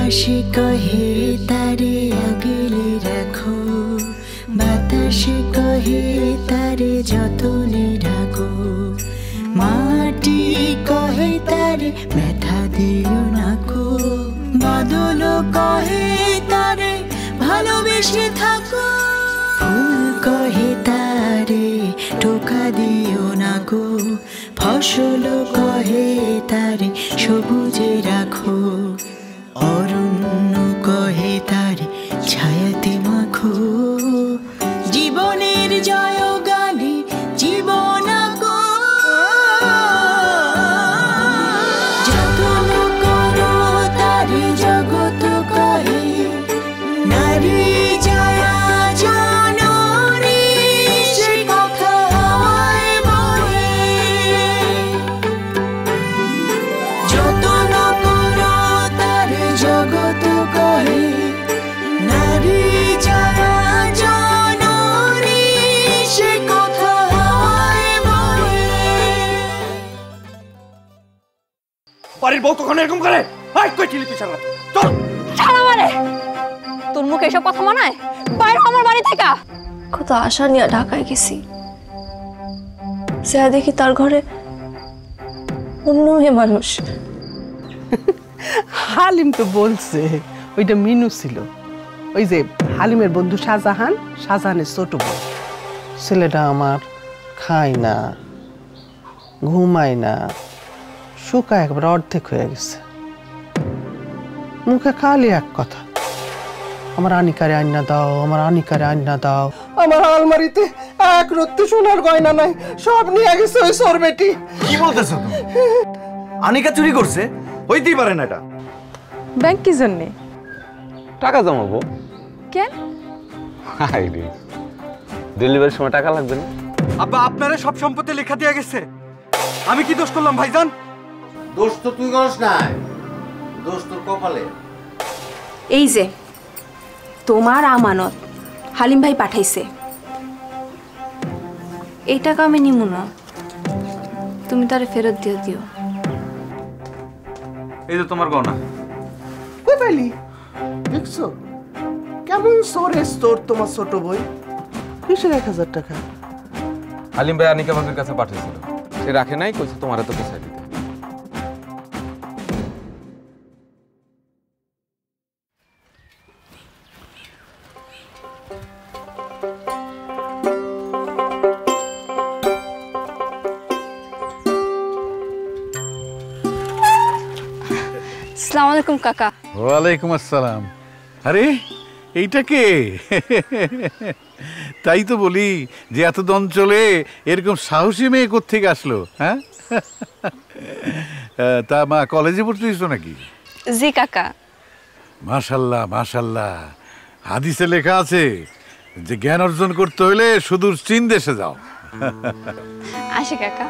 আকাশে কহে তারে আগলে রাখো, বাতাসে কহে তারে যতনে রাখো, মাটি কহে তারে ব্যথা দিও না গো, বাদল কহে তারে ভালোবেসে থাকো, ফুল কহে তারে টোকা দিও না গো, ফসল কহে তারে সবুজে রাখো, অরণ্য কহে তারে ছায়াতে মাখো, জীবনের জয় গানে জীবন গো, যতন করো তারে জগৎ কহে, নারী জয়া জননী সে কথা হাওয়ায় বহে, যতন করো তারে জগৎ কহে, নারী জয়া জননী সে কথা হাওয়ায় বহে। বাড়ির বউ তখন এরকম করে, আই কই ছিলি তুই সারা চল ছাড়া মারে, তোর মুখে এসব কথা মানায়? বাইরে আমার বাড়ি থেকে। কত আশা নিয়ে ঢাকায় গেছি, সে দেখি তার ঘরে অন্য মেয়ে মানুষ। হালিম তো বলছে ওইটা মিনু ছিল, ওই যে হালিমের বন্ধু শাহজাহান, শাহজাহানের ছোট বোন। ছেলেটা আমার খায় না, ঘুমায় না, শুকায় একবার অর্ধেক হয়ে গেছে। মুখে খালি এক কথা, আমার আনিকারে আন্না দাও, আমার আনিকারে আন্না দাও। আমার আলমারিতে এক রত্তি সোনার গয়না নাই, সব নিয়ে গেছে ওই সর বেটি। কি বলতেছ তুমি? আনিকা চুরি করছে? হইতেই পারে না এটা। ব্যাংক কি জন্যে? টাকা জমাবো। কেন? হাই রে, ডেলিভারির সময় টাকা লাগবে না? আব্বা আপনারে সব সম্পত্তি লেখা দিয়ে গেছে, আমি কি দোষ করলাম ভাইজান? দোষ তো তুই করিস না, দোষ তোর কপালে। এই যে তোমার আমানত হালিম ভাই পাঠাইছে, এই টাকা আমি নিমু না, তুমি তারে ফেরত দিয়ে দিও। এই যে তোমার গয়না। কই পাইলি? দেখছো কেমন সরেস তোর তোমার ছোট বই? কিসের 1000 টাকা? হালিম ভাই আনিকা ভাবির কাছে পাঠিয়েছিল, সে রাখে নাই, কইছে তোমার তো পয়সা দিতে। আসসালামু আলাইকুম কাকা। ওয়ালাইকুম আসসালাম। আরে এইটা কে? তাই তো বলি যে এত অঞ্চলে এরকম সাহসী মেয়ে কোত্থেকে আসলো? হ্যাঁ, তা মা কলেজে পড়তেছো নাকি? জি কাকা। মাশাল্লাহ মাশাল্লাহ, হাদিসে লেখা আছে যে জ্ঞান অর্জন করতে হলে সুদূর চীন দেশে যাও। আসি কাকা।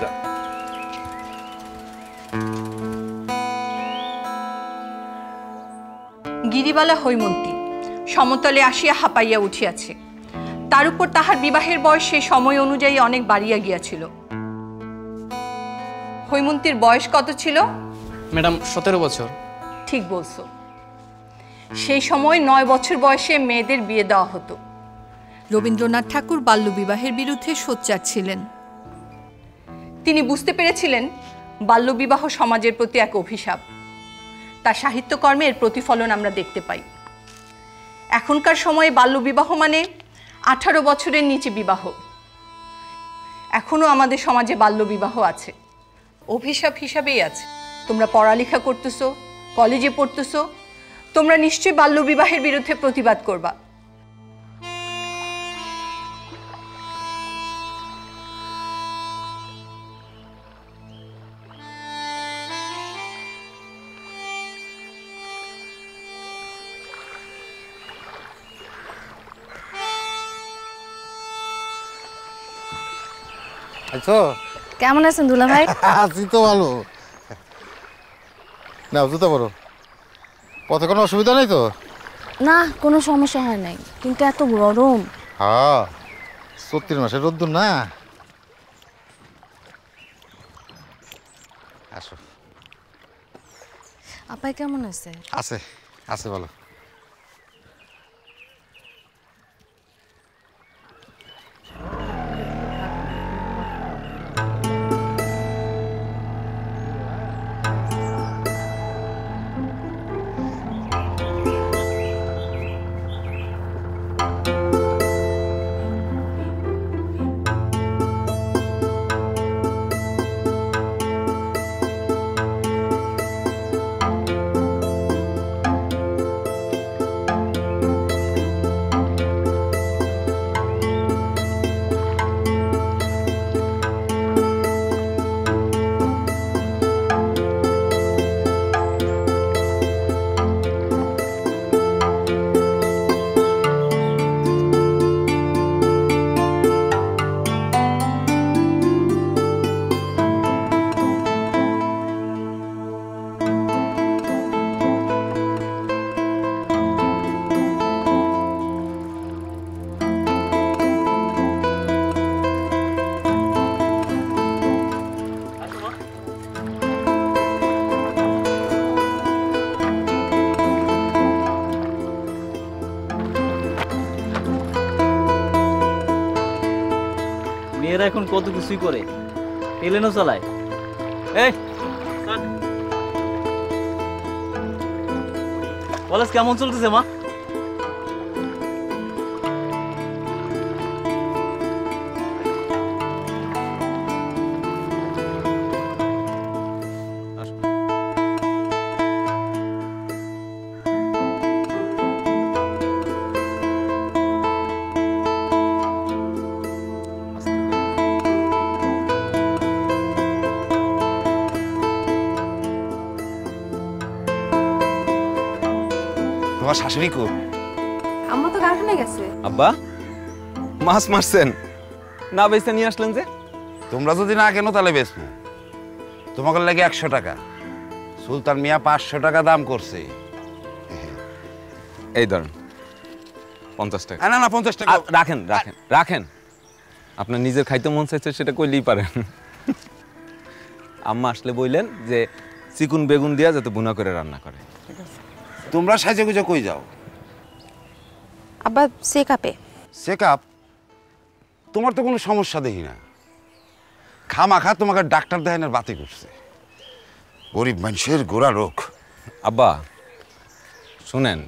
গিরিবালা হৈমন্তী সমতলে আসিয়া হাঁপাইয়া উঠিয়াছে, তার উপর তাহার বিবাহের বয়স সেই সময় অনুযায়ী অনেক বাড়িয়া গিয়াছিল। হৈমন্তীর বয়স কত ছিল? ম্যাডাম 17 বছর। ঠিক বলছো, সেই সময় 9 বছর বয়সে মেয়েদের বিয়ে দেওয়া হতো। রবীন্দ্রনাথ ঠাকুর বাল্যবিবাহের বিরুদ্ধে সোচ্চার ছিলেন। তিনি বুঝতে পেরেছিলেন বাল্যবিবাহ সমাজের প্রতি এক অভিশাপ। তার সাহিত্যকর্মে এর প্রতিফলন আমরা দেখতে পাই। এখনকার সময়ে বাল্যবিবাহ মানে 18 বছরের নিচে বিবাহ। এখনো আমাদের সমাজে বাল্যবিবাহ আছে, অভিশাপ হিসাবেই আছে। তোমরা পড়ালেখা করতেছো, কলেজে পড়তেছো, তোমরা নিশ্চয়ই বাল্যবিবাহের বিরুদ্ধে প্রতিবাদ করবা। আচ্ছা, কেমন আছেন দুলা ভাই? আছি তো ভালো। নাও জুতা পরো। পথে কোনো অসুবিধা নেই তো? না, কোনো সমস্যা হয় নাই, কিন্তু এত গরম। হ্যাঁ, 34 মাসের রোদ্দুর না। আসো। আপাই কেমন আছে? আছে, আছে বলো। মেয়েরা এখন কত কিছুই করে, প্লেনও চালায়। এই কলেজ কেমন চলতেছে মা? তোমার শাশুড়ি কো? আম্মা তো কারখানায় গেছে। আব্বা মাছ মারছেন না, বেচতে নিয়ে আসলেন যে? তোমরা যদি না কেন তাহলে বেচবো। তোমাকে লাগে 100 টাকা, সুলতান মিয়া 500 টাকা দাম করছে। এই ধরেন 50 টাকা। না না 50 টাকা রাখেন রাখেন রাখেন, আপনার নিজের খাইতে মন চাইছে সেটা কইলেই পারেন। আম্মা আসলে বললেন যে চিকুন বেগুন দিয়া যাতে বুনা করে রান্না করে। তোমরা সাজে গুজে কই যাও? আব্বা চেকআপে। চেকআপ? তোমার তো কোনো সমস্যা দেখি না, খামাখা তোমাকে ডাক্তার দেখানোর বাতি করছে। গরিব মানুষের গোড়া রোগ। আব্বা শুনেন,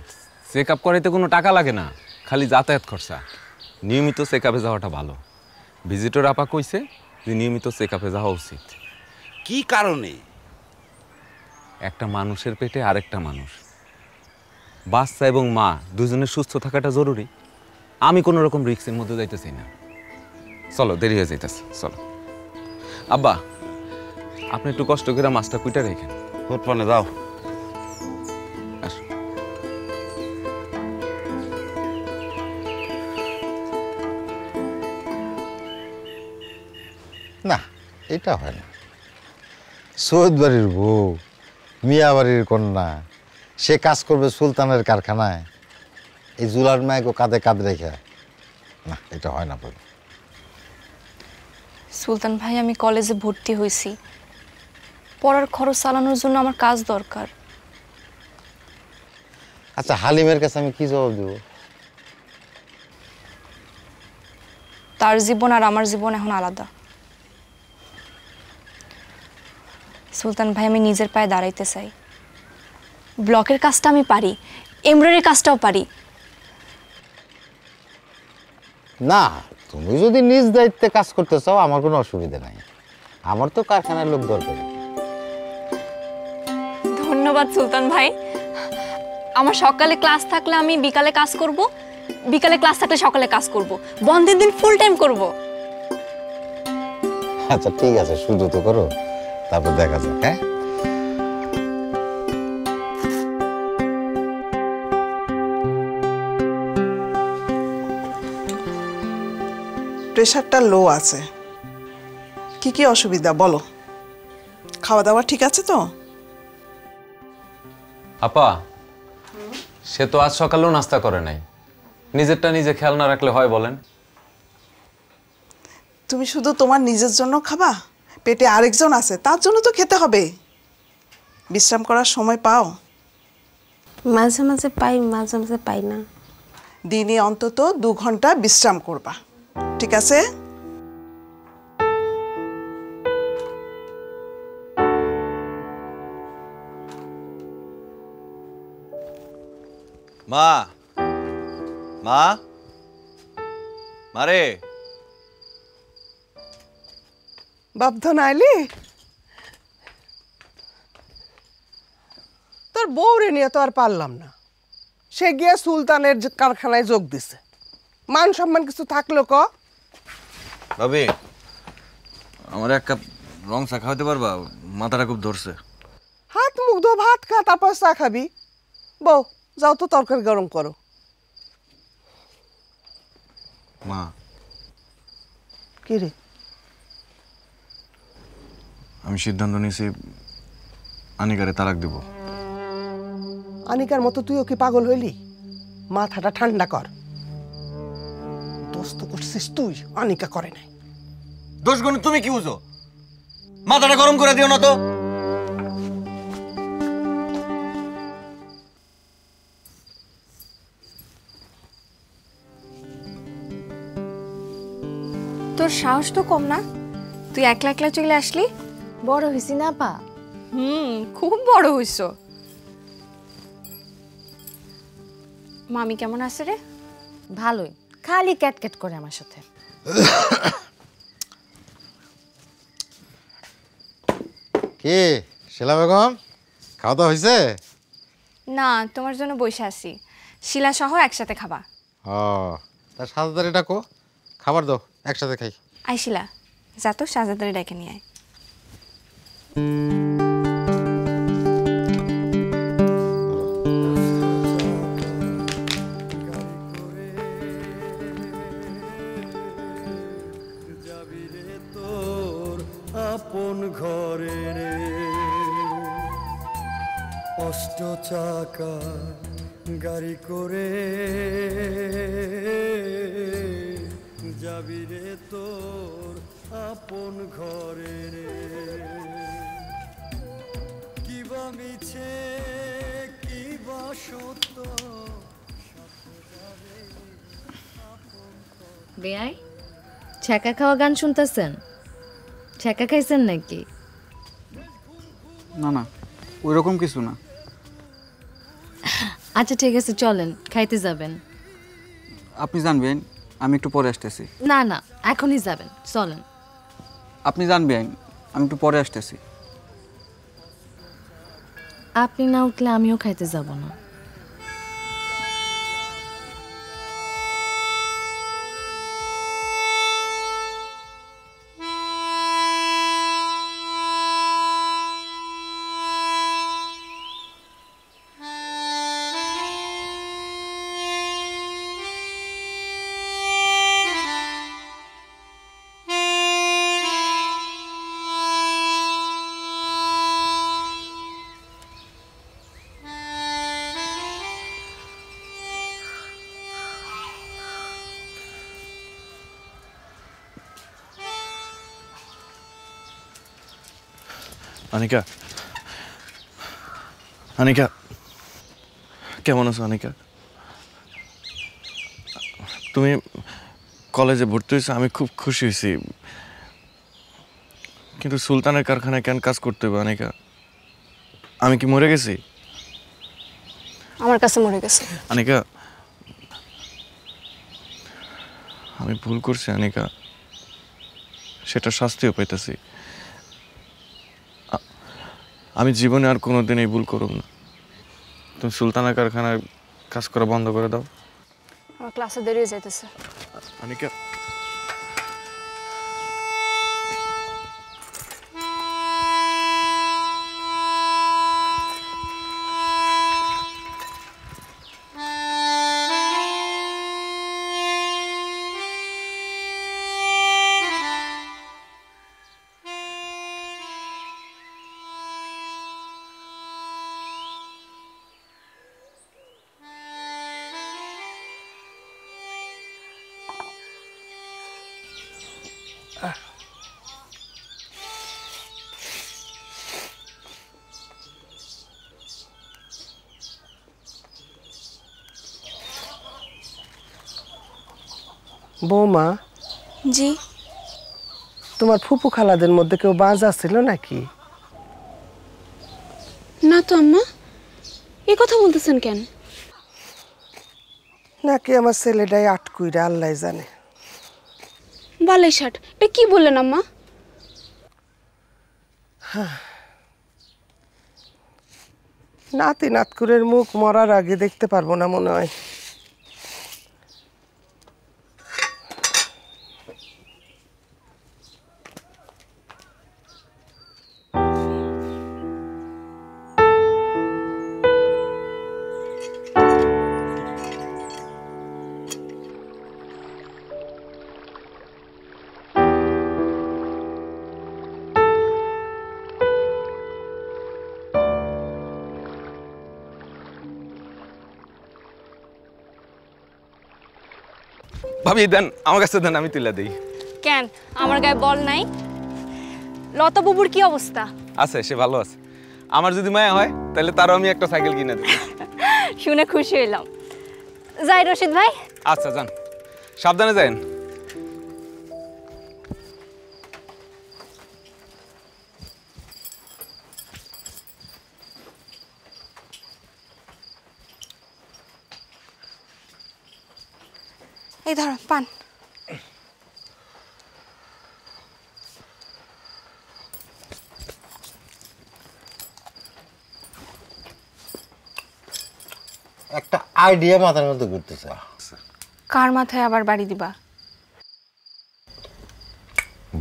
চেকআপ করাইতে কোনো টাকা লাগে না, খালি যাতায়াত খরচা। নিয়মিত চেকআপে যাওয়াটা ভালো। ভিজিটর আপা কইছে যে নিয়মিত চেকআপে যাওয়া উচিত। কি কারণে? একটা মানুষের পেটে আরেকটা মানুষ, বাচ্চা এবং মা দুজনের সুস্থ থাকাটা জরুরি। আমি কোনো রকম রিস্কের মধ্যে যাইতে চাই না। চলো, দেরি হয়ে যাইতেছে, চলো। আব্বা আপনি একটু কষ্ট করে মাছটা কুইটা রেখেন। কোটপানে দাও। না, এটা হয় না। সৈয়দ বাড়ির বউ, মিয়া বাড়ির কন্যা, সে কাজ করবে সুলতানের কারখানায়, এই জুলার মায়কে কাঁধে কাঁধ রেখে? না, এটা হয় না। সুলতান ভাই, আমি কলেজে ভর্তি হয়েছি, পড়ার খরচ চালানোর জন্য আমার কাজ দরকার। আচ্ছা, হালিমের কাছে আমি কি জবাব দেব? তার জীবন আর আমার জীবন এখন আলাদা। সুলতান ভাই, আমি নিজের পায়ে দাঁড়াইতে চাই। ব্লকের কাজটা আমি পারি, এমব্রয়ডারি কাজটাও পারি। না, তুমি যদি নিজ দায়িত্বে কাজ করতে চাও আমার কোনো অসুবিধা নাই। আমার তো কারখানার লোক দরকার। ধন্যবাদ সুলতান ভাই। আমার সকালে ক্লাস থাকলে আমি বিকালে কাজ করব, বিকালে ক্লাস থাকলে সকালে কাজ করব, বন্ধের দিন ফুল টাইম করব। আচ্ছা ঠিক আছে, শুধু তো করো, তারপর দেখা যাক। হ্যাঁ, প্রেশারটা লো আছে। কি কি অসুবিধা বলো? খাওয়া দাওয়া ঠিক আছে তো? আপা সে তো আজ সকালেও নাস্তা করে নাই। নিজেরটা নিজে খেয়াল না রাখলে হয় বলেন? তুমি শুধু তোমার নিজের জন্য খাবা? পেটে আরেকজন আছে, তার জন্য তো খেতে হবে। বিশ্রাম করার সময় পাও? মাঝে মাঝে পাই, মাঝে মাঝে পাই না। দিনে অন্তত 2 ঘন্টা বিশ্রাম করবা, ঠিক আছে? মা, মা, মারে। বাপধন আইলি? তোর বউরে নিয়ে তো আর পারলাম না, সে গিয়ে সুলতানের কারখানায় যোগ দিছে। মান সম্মান কিছু থাকলো ক? ভাবি, আমার এক কাপ রং চা খাওয়াতে পারবা? মাথাটা খুব ধরছে। হাত মুখ ধো, ভাত খা, তারপর চা খাবি। বউ যাও তো তরকারি গরম করো। মা, কি রে? আমি সিদ্ধান্ত নিয়েছি আনিকারে তালাক দেব। আনিকার মতো তুইও কি পাগল হইলি? মাথাটা ঠান্ডা কর। দোষ তো করছিস তুই, আনিকা করে নাই। দোষ গুণ তুমি কি বুঝো? মাথাটা গরম করে দিও না তো। তোর সাহস তো কম না, তুই একলা একলা চলে আসলি। বড় হইছি না পা? খুব বড় হইছ। মামি কেমন আছে রে? ভালোই, খালি ক্যাটক্যাট করে আমার সাথে। কি শিলা বেগম, খাওয়া দাওয়া হয়েছে? না, তোমার জন্য বসে আছি, শিলা সহ একসাথে খাবা। ও, তা সাজাদারি ডাকো, খাবার দাও, একসাথে খাই। আই শিলা, যা তো সাজাদারি ডেকে নিয়ে আয়। আপন ঘরে রে অষ্ট চাকা গাড়ি করে যাবি রে তোর আপন ঘরে রে। কিবা মিছে কিবা সত্য। বেয়াই, ছ্যাঁকা খাওয়া গান শুনতেছেন? ছ্যাঁকা খাইছেন নাকি? না না, ওই রকম কিছু না। আচ্ছা ঠিক আছে, চলেন খাইতে যাবেন। আপনি জানবেন, আমি একটু পরে আসতেছি। না না, এখনই যাবেন, চলেন। আপনি জানবেন, আমি একটু পরে আসতেছি। আপনি না উঠলে আমিও খাইতে যাব না। আনিকা, আনিকা, কেমন আছো আনিকা? তুমি কলেজে ভর্তি হয়েছো, আমি খুব খুশি হয়েছি, কিন্তু সুলতানের কারখানায় কেন কাজ করতে হবে আনিকা? আমি কি মরে গেছি? আমার কাছে মরে গেছে। আনিকা, আমি ভুল করছি আনিকা, সেটা শাস্তিও পাইতেছি। আমি জীবনে আর কোনোদিন এই ভুল করব না। তুমি সুলতানা কারখানায় কাজ করা বন্ধ করে দাও। আমার ক্লাসে দেরি হয়ে যাইতেছে। আনিকা, বৌমা, জি। তোমার ফুপু খালাদের মধ্যে কেউ বাজা ছিল নাকি? না তো আম্মা, এ কথা বলতেছেন কেন? নাকি আমার ছেলেটাই আটকুইরা আল্লাহ জানে। বালাই ষাট, এটা কি বললেন আম্মা? নাতি নাতকুরের মুখ মরার আগে দেখতে পারবো না মনে হয়। ভাবি দেন, আমার কাছে দেন, আমি তুলে দিই। কেন আমার গায়ে বল নাই? লতা বুবুর কি অবস্থা? আছে, সে ভালো আছে। আমার যদি মায়া হয় তাহলে তারও আমি একটা সাইকেল কিনে দেব। শুনে খুশি হইলাম। যাই রশিদ ভাই। আচ্ছা যান, সাবধানে যান। এই ধরো পান। একটা আইডিয়া মাথার মধ্যে ঘুরতেছে। কার মাথায় আবার বাড়ি দিবা?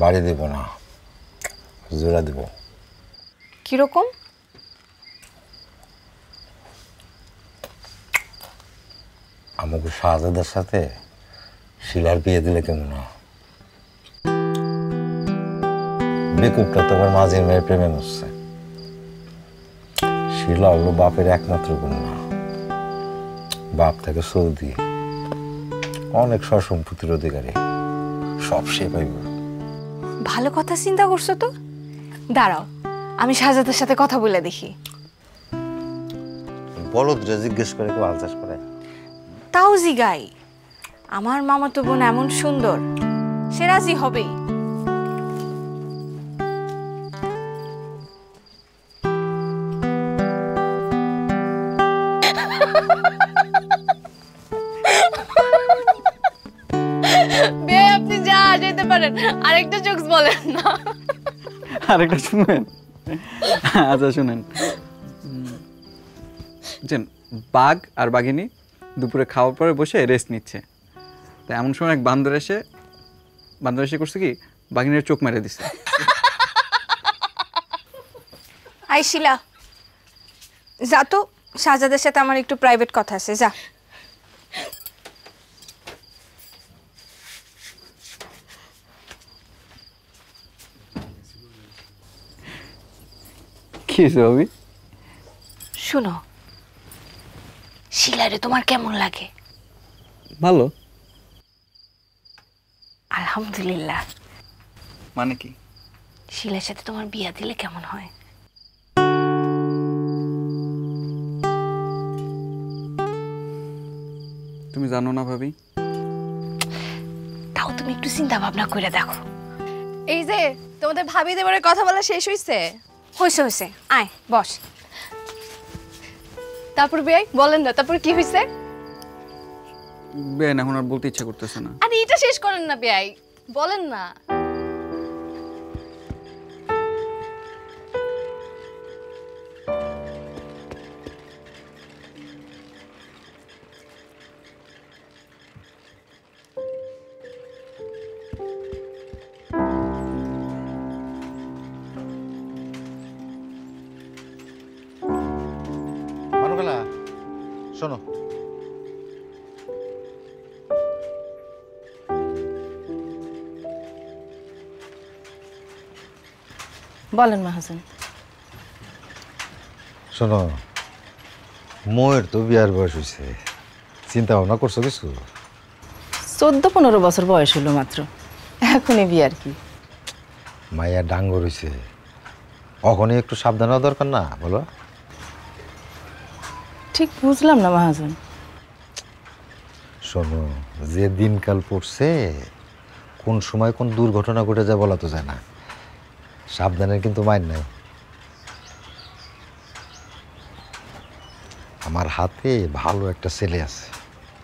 বাড়ি দেব না, জোড়া দেব। কিরকম? আমাকে শাহজাদার সাথে শিলার বিয়ে দিলে কেমন হয়? বেকুবটা তোমার মাঝির মেয়ের প্রেমে মরছে। শিলা হলো বাপের একমাত্র কন্যা। বাপ থেকে সৌদি, অনেক সসম্পত্তির অধিকারী, সব সে পাইব। ভালো কথা চিন্তা করছো তো। দাঁড়াও, আমি শাহজাদার সাথে কথা বলে দেখি। বলদরে জিজ্ঞেস করে কেউ আলচাষ করে? তাও জিগাই, আমার মামা তো বোন এমন সুন্দর, সে রাজি হবেই। আপনি যা যেতে পারেন, আরেকটা জোকস বলেন না। আরেকটা শুনবেন? আচ্ছা শুনেন। বাঘ আর বাঘিনী দুপুরে খাওয়ার পরে বসে রেস্ট নিচ্ছে। তো এমন সময় এক বান্দর এসে করছে কি, বাঘিনীর চোখ মেরে দিছে। আই শিলা, যা তো, শাহজাদের সাথে আমার একটু প্রাইভেট কথা আছে, যা। কি হয়েছে ভাবি? শুনো, শিলারে তোমার কেমন লাগে? ভালো। আলহামদুলিল্লাহ। মানে কি? শিলার সাথে তোমার বিয়া দিলে কেমন হয়? তুমি জানো না ভাবি? তাও তুমি একটু চিন্তা ভাবনা করে দেখো। এই যে তোমাদের ভাবি দেবরের কথা বলা শেষ হইছে? হইছে হইছে, আয় বস। তারপর বেয়াই বলেন না, তারপর কি হইছে? বেন এখন আর বলতে ইচ্ছা করতেছে না। আরে এটা শেষ করেন না বেয়াই, বলেন না। শোনো, বলেন মাহাজন। শোনো, মোয়ের তো বিয়ার বয়স হয়েছে, চিন্তা ভাবনা করছো কিছু? 14-15 বছর বয়স হলো মাত্র, এখনই বিয়ার কি? মাইয়া ডাঙ্গর হয়েছে, অখনই একটু সাবধান হওয়া দরকার না, বলো? ঠিক বুঝলাম না মাহাজন। শোনো, যে দিনকাল পড়ছে কোন সময় কোন দুর্ঘটনা ঘটে যায় বলা তো যায় না। সাবধানের কিন্তু মাইন নাই। আমার হাতে ভালো একটা ছেলে আছে,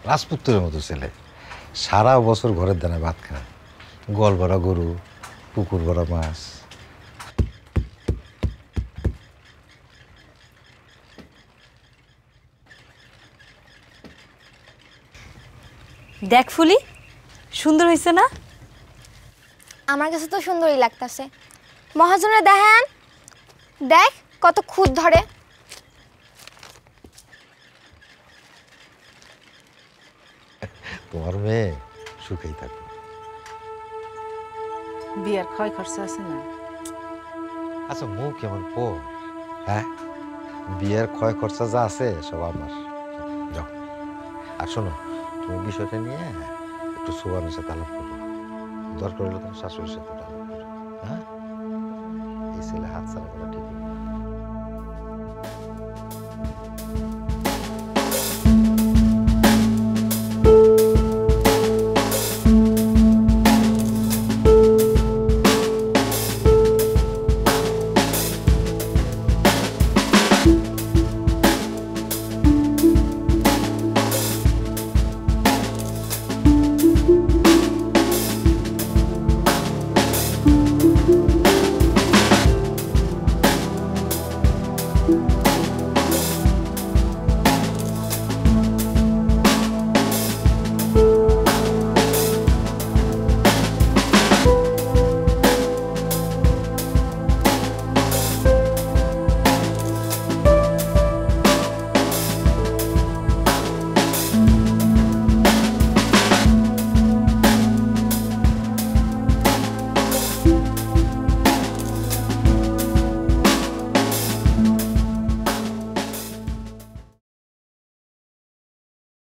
রাজপুত্রের মতো ছেলে। সারা বছর ঘরের দানে ভাত খায়, গল ভরা গরু, পুকুর ভরা মাছ। দেখ ফুলি, সুন্দর হয়েছে না? আমার কাছে তো সুন্দরই লাগতাছে। মহাজনের দেখেন, দেখ কত খুদ ধরে। তোমার মেয়ে সুখেই থাকো। বিয়ার ক্ষয় খরচা আছে না? আচ্ছা মুখ কেমন পো, হ্যাঁ? বিয়ের ক্ষয় খরচা যা আছে সব আমার। যাও, আর শোনো, তুমি বিষয়টা নিয়ে একটু সুবানের সাথে আলাপ করো। দরকার হলে তোমার শাশুড়ির সাথে আলাপ করো। হ্যাঁ, এই ছেলে হাত ছাড়া করা ঠিক না।